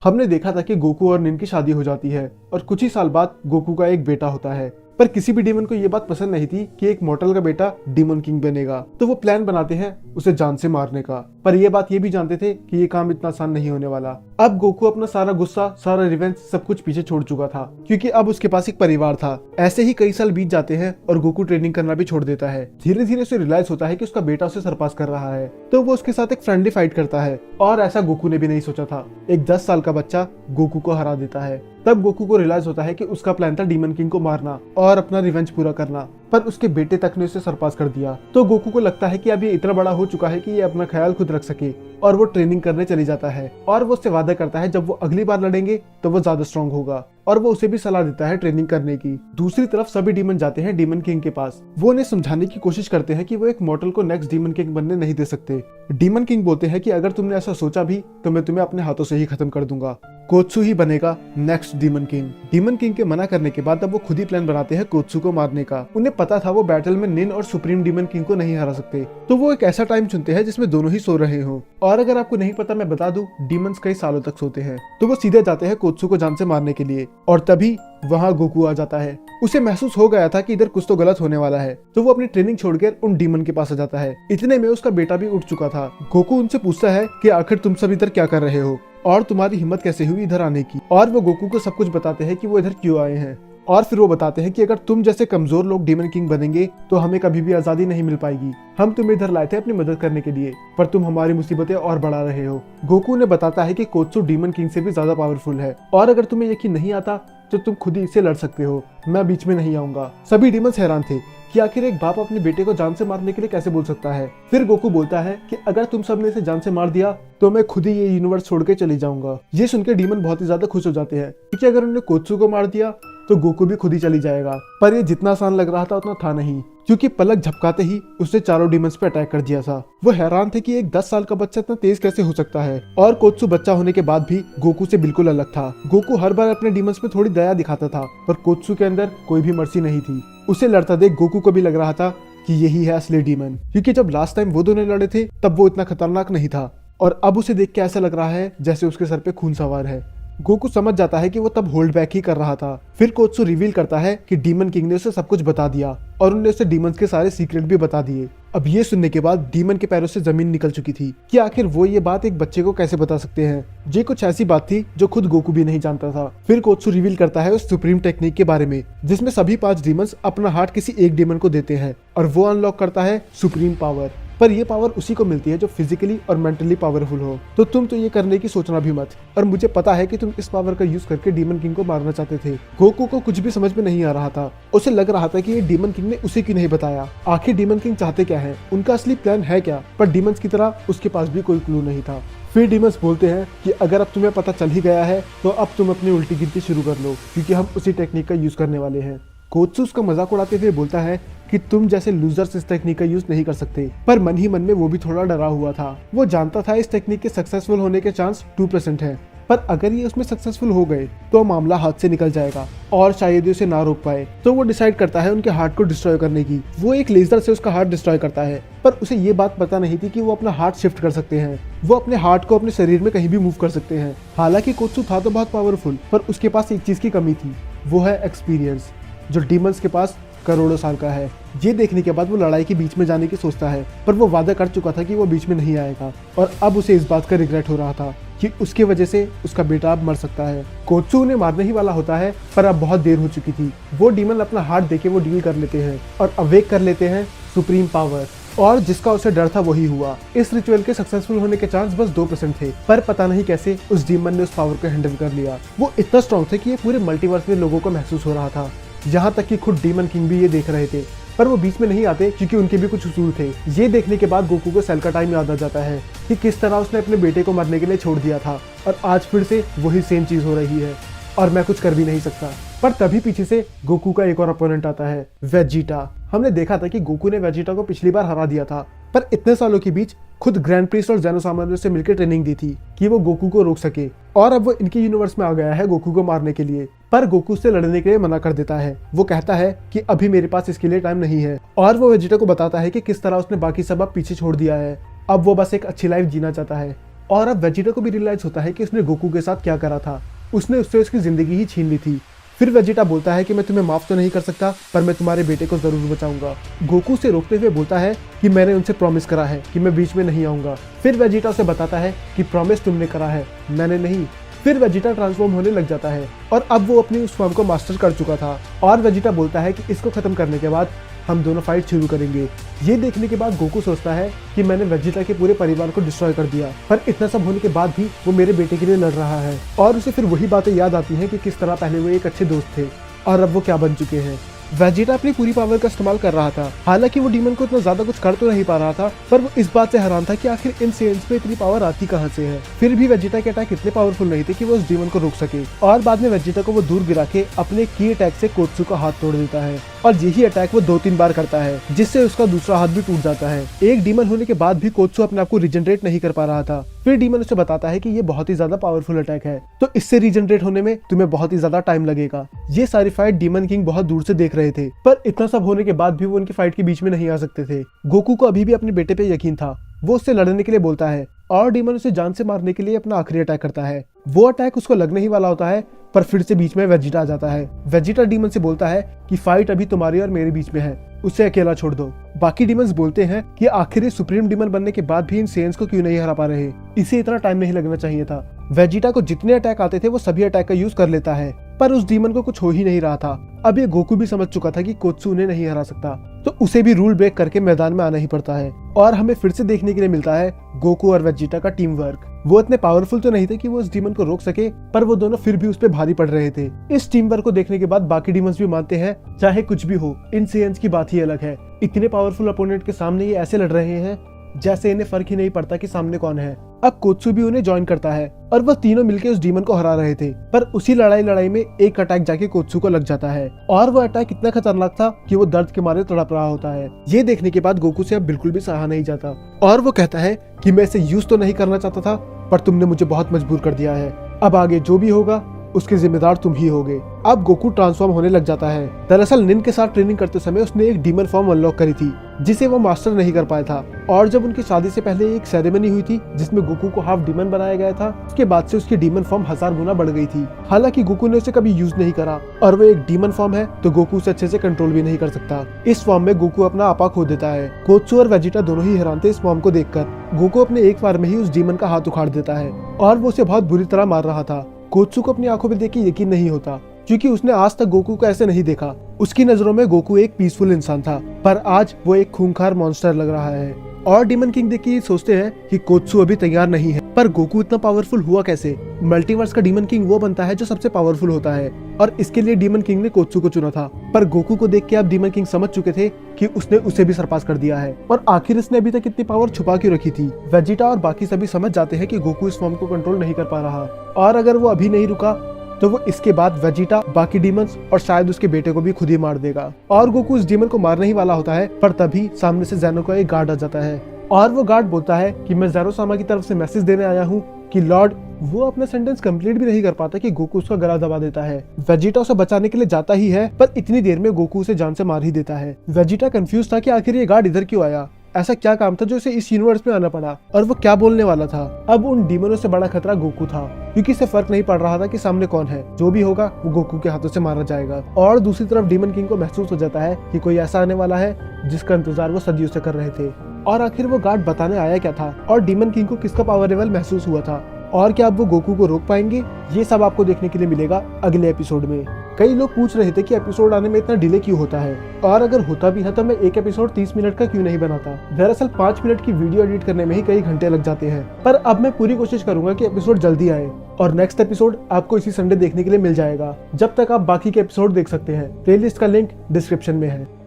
हमने देखा था कि गोकू और निन की शादी हो जाती है और कुछ ही साल बाद गोकू का एक बेटा होता है। पर किसी भी डीमन को ये बात पसंद नहीं थी कि एक मॉर्टल का बेटा डीमन किंग बनेगा, तो वो प्लान बनाते हैं उसे जान से मारने का। पर ये बात ये भी जानते थे कि ये काम इतना आसान नहीं होने वाला। अब गोकू अपना सारा गुस्सा, सारा रिवेंज, सब कुछ पीछे छोड़ चुका था, क्योंकि अब उसके पास एक परिवार था। ऐसे ही कई साल बीत जाते हैं और गोकू ट्रेनिंग करना भी छोड़ देता है। धीरे धीरे उसे रियलाइज होता है कि उसका बेटा उसे सरपास कर रहा है, तो वो उसके साथ एक फ्रेंडली फाइट करता है। और ऐसा गोकू ने भी नहीं सोचा था, एक 10 साल का बच्चा गोकू को हरा देता है। तब गोकू को रियलाइज होता है कि उसका प्लान था डीमन किंग को मारना और अपना रिवेंज पूरा करना, पर उसके बेटे तक ने उसे सरपास कर दिया। तो गोकू को लगता है कि अब ये इतना बड़ा हो चुका है कि ये अपना ख्याल खुद रख सके, और वो ट्रेनिंग करने चली जाता है। और वो उससे वादा करता है जब वो अगली बार लड़ेंगे तो वो ज्यादा स्ट्रांग होगा, और वो उसे भी सलाह देता है ट्रेनिंग करने की। दूसरी तरफ सभी डीमन जाते हैं डीमन किंग के पास। वो उन्हें समझाने की कोशिश करते हैं कि वो एक मॉर्टल को नेक्स्ट डीमन किंग बनने नहीं दे सकते। डीमन किंग बोलते हैं कि अगर तुमने ऐसा सोचा भी तो मैं तुम्हें अपने हाथों से ही खत्म कर दूंगा। कोत्सू ही बनेगा next demon king. Demon king के मना करने के बाद अब वो खुद ही प्लान बनाते हैं कोत्सू को मारने का। उन्हें पता था वो बैटल में निन और सुप्रीम डीमन किंग को नहीं हरा सकते, तो वो एक ऐसा टाइम चुनते हैं जिसमें दोनों ही सो रहे हो। और अगर आपको नहीं पता मैं बता दूं, डीमंस कई सालों तक सोते हैं। तो वो सीधे जाते हैं कोत्सू को जान से मारने के लिए, और तभी वहाँ गोकू आ जाता है। उसे महसूस हो गया था कि इधर कुछ तो गलत होने वाला है, तो वो अपनी ट्रेनिंग छोड़कर उन डीमन के पास आ जाता है। इतने में उसका बेटा भी उठ चुका था। गोकू उनसे पूछता है कि आखिर तुम सब इधर क्या कर रहे हो और तुम्हारी हिम्मत कैसे हुई इधर आने की। और वो गोकू को सब कुछ बताते हैं कि वो इधर क्यों आए हैं। और फिर वो बताते हैं कि अगर तुम जैसे कमजोर लोग डीमन किंग बनेंगे तो हमें कभी भी आजादी नहीं मिल पाएगी। हम तुम्हें इधर लाए थे अपनी मदद करने के लिए, पर तुम हमारी मुसीबतें और बढ़ा रहे हो। गोकू ने बताता है कि कोत्सू डीमन किंग से भी ज्यादा पावरफुल है, और अगर तुम्हें यकीन नहीं आता तो तुम खुद ही इससे लड़ सकते हो, मैं बीच में नहीं आऊंगा। सभी डीमंस हैरान थे कि आखिर एक बाप अपने बेटे को जान से मारने के लिए कैसे बोल सकता है। फिर गोकू बोलता है कि अगर तुम सबने इसे जान से मार दिया तो मैं खुद ही ये यूनिवर्स छोड़ के चली जाऊंगा। ये सुनकर डीमन बहुत ही ज्यादा खुश हो जाते हैं, क्योंकि अगर उन्होंने कोत्सू को मार दिया तो गोकू भी खुद ही चली जाएगा। पर ये जितना आसान लग रहा था उतना था नहीं, क्योंकि पलक झपकाते ही उसने चारों डीमंस पे अटैक कर दिया था। वो हैरान थे कि एक 10 साल का बच्चा इतना तेज कैसे हो सकता है। और कोत्सू बच्चा होने के बाद भी गोकू से बिल्कुल अलग था। गोकू हर बार अपने डीमंस पे थोड़ी दया दिखाता था, पर कोत्सू के अंदर कोई भी मर्सी नहीं थी। उसे लड़ता देख गोकू को भी लग रहा था कि यही है असली डीमन, क्योंकि जब लास्ट टाइम वो दोनों लड़े थे तब वो इतना खतरनाक नहीं था, और अब उसे देख के ऐसा लग रहा है जैसे उसके सर पे खून सवार है। गोकू समझ जाता है कि वो तब होल्ड बैक ही कर रहा था। फिर कोत्सू रिवील करता है कि डीमन किंग ने उसे सब कुछ बता दिया, और उन्होंने उसे डीमंस के सारे सीक्रेट भी बता दिए। अब ये सुनने के बाद डीमन के पैरों से जमीन निकल चुकी थी कि आखिर वो ये बात एक बच्चे को कैसे बता सकते हैं। ये कुछ ऐसी बात थी जो खुद गोकू भी नहीं जानता था। फिर कोत्सू रिवील करता है उस सुप्रीम टेक्निक के बारे में, जिसमें सभी 5 डीमंस अपना हार्ट किसी एक डीमन को देते हैं, और वो अनलॉक करता है सुप्रीम पावर। पर ये पावर उसी को मिलती है जो फिजिकली और मेंटली पावरफुल हो। तो तुम तो ये करने की सोचना भी मत, और मुझे पता है कि तुम इस पावर का यूज करके डीमन किंग को मारना चाहते थे। गोकू को कुछ भी समझ में नहीं आ रहा था। उसे लग रहा था कि ये डीमन किंग ने उसे क्यों नहीं बताया। आखिर डीमन किंग चाहते क्या है, उनका असली प्लान है क्या। पर डीमंस की तरह उसके पास भी कोई क्लू नहीं था। फिर डीमंस बोलते हैं कि अगर अब तुम्हें पता चल ही गया है तो अब तुम अपनी उल्टी गिनती शुरू कर लो, क्योंकि हम उसी टेक्निक का यूज करने वाले हैं। कोत्सू उसका मजाक उड़ाते हुए बोलता है कि तुम जैसे लूजर्स इस टेक्निक का यूज नहीं कर सकते। पर मन ही मन में वो भी थोड़ा डरा हुआ था। वो जानता था इस टेक्निक के सक्सेसफुल होने के चांस 2% है, पर अगर ये उसमें सक्सेसफुल हो गए तो मामला हाथ से निकल जाएगा और शायद ये उसे ना रोक पाए। तो वो डिसाइड करता है उनके हार्ट को डिस्ट्रॉय करने की। वो एक लेजर से उसका हार्ट डिस्ट्रॉय करता है, पर उसे ये बात पता नहीं थी कि वो अपना हार्ट शिफ्ट कर सकते हैं। वो अपने हार्ट को अपने शरीर में कहीं भी मूव कर सकते हैं। हालांकि कोत्सू था तो बहुत पावरफुल, पर उसके पास एक चीज की कमी थी, वो है एक्सपीरियंस, जो डीमंस के पास करोड़ों साल का है। ये देखने के बाद वो लड़ाई के बीच में जाने की सोचता है, पर वो वादा कर चुका था कि वो बीच में नहीं आएगा, और अब उसे इस बात का रिग्रेट हो रहा था कि उसके वजह से उसका बेटा अब मर सकता है। कोत्सू उन्हें मारने ही वाला होता है, पर अब बहुत देर हो चुकी थी। वो डीमन अपना हार्ट देके वो डील कर लेते हैं और अवेक कर लेते हैं सुप्रीम पावर, और जिसका उसे डर था वही हुआ। इस रिचुअल के सक्सेसफुल होने के चांस बस 2% थे, पर पता नहीं कैसे उस डीमन ने उस पावर को हैंडल कर लिया। वो इतना स्ट्रॉन्ग थे कि ये पूरे मल्टीवर्स में लोगों को महसूस हो रहा था, यहाँ तक कि खुद डीमन किंग भी ये देख रहे थे। पर वो बीच में नहीं आते क्योंकि उनके भी कुछ उसूल थे। ये देखने के बाद गोकू को सेल का टाइम याद आ जाता है कि किस तरह उसने अपने बेटे को मरने के लिए छोड़ दिया था, और आज फिर से वही सेम चीज हो रही है, और मैं कुछ कर भी नहीं सकता। पर तभी पीछे से गोकू का एक और अपोनेंट आता है, वेजिटा। हमने देखा था कि गोकू ने वेजिटा को पिछली बार हरा दिया था, पर इतने सालों के बीच खुद ग्रैंड प्रीस्ट और जेनो सामान्य से मिलकर ट्रेनिंग दी थी कि वो गोकू को रोक सके, और अब वो इनके यूनिवर्स में आ गया है गोकू को मारने के लिए। पर गोकू से लड़ने के लिए मना कर देता है। वो कहता है कि अभी मेरे पास इसके लिए टाइम नहीं है, और वो वेजिटा को बताता है कि किस तरह उसने बाकी सब अब पीछे छोड़ दिया है। अब वो बस एक अच्छी लाइफ जीना चाहता है। और अब वेजिटा को भी रियलाइज होता है कि उसने गोकू के साथ क्या करा था। उसने उससे उसकी जिंदगी ही छीन ली थी। फिर वेजिटा बोलता है कि मैं तुम्हें माफ तो नहीं कर सकता, पर मैं तुम्हारे बेटे को जरूर बचाऊंगा। गोकू से रोकते हुए बोलता है कि मैंने उनसे प्रॉमिस करा है कि मैं बीच में नहीं आऊंगा। फिर वेजिटा उसे बताता है कि प्रॉमिस तुमने करा है, मैंने नहीं। फिर वेजिटा ट्रांसफॉर्म होने लग जाता है और अब वो अपनी उस फॉर्म को मास्टर कर चुका था। और वेजिटा बोलता है कि इसको खत्म करने के बाद हम दोनों फाइट शुरू करेंगे। ये देखने के बाद गोकू सोचता है कि मैंने वेजिटा के पूरे परिवार को डिस्ट्रॉय कर दिया, पर इतना सब होने के बाद भी वो मेरे बेटे के लिए लड़ रहा है। और उसे फिर वही बातें याद आती हैं कि किस तरह पहले वो एक अच्छे दोस्त थे और अब वो क्या बन चुके हैं। वेजिटा अपनी पूरी पावर का इस्तेमाल कर रहा था। हालांकि वो डीमन को इतना ज्यादा कुछ कर तो नहीं पा रहा था, पर वो इस बात से हैरान था कि आखिर इन सेंस पे इतनी पावर आती कहां से है। फिर भी वेजिटा के अटैक इतने पावरफुल नहीं थे कि वो उस डीमन को रोक सके। और बाद में वेजिटा को वो दूर गिरा के अपने की अटैक से कोत्सू का हाथ तोड़ देता है और यही अटैक वो 2-3 बार करता है, जिससे उसका दूसरा हाथ भी टूट जाता है। एक डीमन होने के बाद भी कोत्सू अपने आप को रिजनरेट नहीं कर पा रहा था। फिर डीमन उसे बताता है कि ये बहुत ही ज्यादा पावरफुल अटैक है, तो इससे रिजनरेट होने में तुम्हें बहुत ही ज्यादा टाइम लगेगा। ये सारी फाइट डीमन किंग बहुत दूर से देख रहे थे, पर इतना सब होने के बाद भी वो उनकी फाइट के बीच में नहीं आ सकते थे। गोकू को अभी भी अपने बेटे पे यकीन था। वो उससे लड़ने के लिए बोलता है और डीमन उसे जान से मारने के लिए अपना आखिरी अटैक करता है। वो अटैक उसको लगने ही वाला होता है, पर फिर से बीच में वेजिटा आ जाता है। वेजिटा डीमन से बोलता है कि फाइट अभी तुम्हारी और मेरे बीच में है, उसे अकेला छोड़ दो। बाकी डीमंस बोलते हैं कि आखिर ये सुप्रीम डीमन बनने के बाद भी इन सेंस को क्यों नहीं हरा पा रहे, इसे इतना टाइम नहीं लगना चाहिए था। वेजिटा को जितने अटैक आते थे वो सभी अटैक का यूज कर लेता है, पर उस डीमन को कुछ हो ही नहीं रहा था। अब ये गोकू भी समझ चुका था कि कोत्सू उन्हें नहीं हरा सकता, तो उसे भी रूल ब्रेक करके मैदान में आना ही पड़ता है। और हमें फिर से देखने के लिए मिलता है गोकू और वेजिटा का टीम वर्क। वो इतने पावरफुल तो नहीं थे कि वो उस डीमन को रोक सके, पर वो दोनों फिर भी उस पे भारी पड़ रहे थे। इस टीम वर्क को देखने के बाद बाकी डीमंस भी मानते हैं चाहे कुछ भी हो, इन सेंस की बात ही अलग है। इतने पावरफुल अपोनेंट के सामने ये ऐसे लड़ रहे हैं जैसे इन्हें फर्क ही नहीं पड़ता कि सामने कौन है। अब कोत्सू भी उन्हें ज्वाइन करता है और वह तीनों मिलकर उस डीमन को हरा रहे थे, पर उसी लड़ाई में एक अटैक जाके कोत्सू को लग जाता है और वह अटैक इतना खतरनाक था कि वो दर्द के मारे तड़प रहा होता है। ये देखने के बाद गोकू से अब बिल्कुल भी सहा नहीं जाता और वो कहता है कि मैं इसे यूज तो नहीं करना चाहता था, पर तुमने मुझे बहुत मजबूर कर दिया है। अब आगे जो भी होगा उसके जिम्मेदार तुम ही होगे। अब गोकू ट्रांसफॉर्म होने लग जाता है। दरअसल निन के साथ ट्रेनिंग करते समय उसने एक डीमन फॉर्म अनलॉक करी थी, जिसे वो मास्टर नहीं कर पाया था। और जब उनकी शादी से पहले एक सेरेमनी हुई थी जिसमें गोकू को हाफ डीमन बनाया गया था, उसके बाद से उसकी डीमन फॉर्म 1000 गुना बढ़ गई थी। हालांकि गोकू ने उसे कभी यूज नहीं करा और वो एक डीमन फॉर्म है, तो गोकू उसे अच्छे से कंट्रोल भी नहीं कर सकता। इस फॉर्म में गोकू अपना आपा खो देता है। कोत्सू और वेजिटा दोनों ही हैरान थे इस फॉर्म को देखकर। गोकू अपने एक बार में ही उस डीमन का हाथ उखाड़ देता है और वो उसे बहुत बुरी तरह मार रहा था। कोत्सू को अपनी आंखों में देख के यकीन नहीं होता, क्योंकि उसने आज तक गोकू को ऐसे नहीं देखा। उसकी नजरों में गोकू एक पीसफुल इंसान था, पर आज वो एक खूंखार मॉन्स्टर लग रहा है। और डीमन किंग देख के सोचते हैं कि कोत्सू अभी तैयार नहीं है, पर गोकू इतना पावरफुल हुआ कैसे? मल्टीवर्स का डीमन किंग वो बनता है जो सबसे पावरफुल होता है, और इसके लिए डीमन किंग ने कोत्सू को चुना था। पर गोकू को देख के अब डीमन किंग समझ चुके थे कि उसने उसे भी सरपास कर दिया है, और आखिर इसने अभी तक इतनी पावर छुपा क्यों रखी थी। वेजिटा और बाकी सभी समझ जाते हैं कि गोकू इस फॉर्म को कंट्रोल नहीं कर पा रहा, और अगर वो अभी नहीं रुका तो वो इसके बाद वेजिटा, बाकी डीमंस और शायद उसके बेटे को भी खुद ही मार देगा। और गोकू उस डीमन को मारने ही वाला होता है, पर तभी सामने से ज़ेनो का एक गार्ड आ जाता है और वो गार्ड बोलता है कि मैं ज़ेरोसामा की तरफ से मैसेज देने आया हूँ कि लॉर्ड। वो अपना सेंटेंस कंप्लीट भी नहीं कर पाता कि गोकू उसका गला दबा देता है। वेजिटा उसे बचाने के लिए जाता ही है, पर इतनी देर में गोकू उसे जान से मार ही देता है। वेजिटा कंफ्यूज था कि आखिर ये गार्ड इधर क्यों आया, ऐसा क्या काम था जो उसे इस यूनिवर्स में आना पड़ा, और वो क्या बोलने वाला था। अब उन डीमनों से बड़ा खतरा गोकू था, क्योंकि इसे फर्क नहीं पड़ रहा था कि सामने कौन है। जो भी होगा वो गोकू के हाथों से मारा जाएगा। और दूसरी तरफ डीमन किंग को महसूस हो जाता है कि कोई ऐसा आने वाला है जिसका इंतजार वो सदियों से कर रहे थे। और आखिर वो गार्ड बताने आया क्या था, और डीमन किंग को किसका पावर लेवल महसूस हुआ था, और क्या अब वो गोकू को रोक पाएंगे? ये सब आपको देखने के लिए मिलेगा अगले एपिसोड में। कई लोग पूछ रहे थे कि एपिसोड आने में इतना डिले क्यों होता है, और अगर होता भी है तो मैं एक एपिसोड 30 मिनट का क्यों नहीं बनाता। दरअसल 5 मिनट की वीडियो एडिट करने में ही कई घंटे लग जाते हैं, पर अब मैं पूरी कोशिश करूंगा कि एपिसोड जल्दी आए, और नेक्स्ट एपिसोड आपको इसी संडे देखने के लिए मिल जाएगा। जब तक आप बाकी के एपिसोड देख सकते हैं। प्लेलिस्ट का लिंक डिस्क्रिप्शन में है।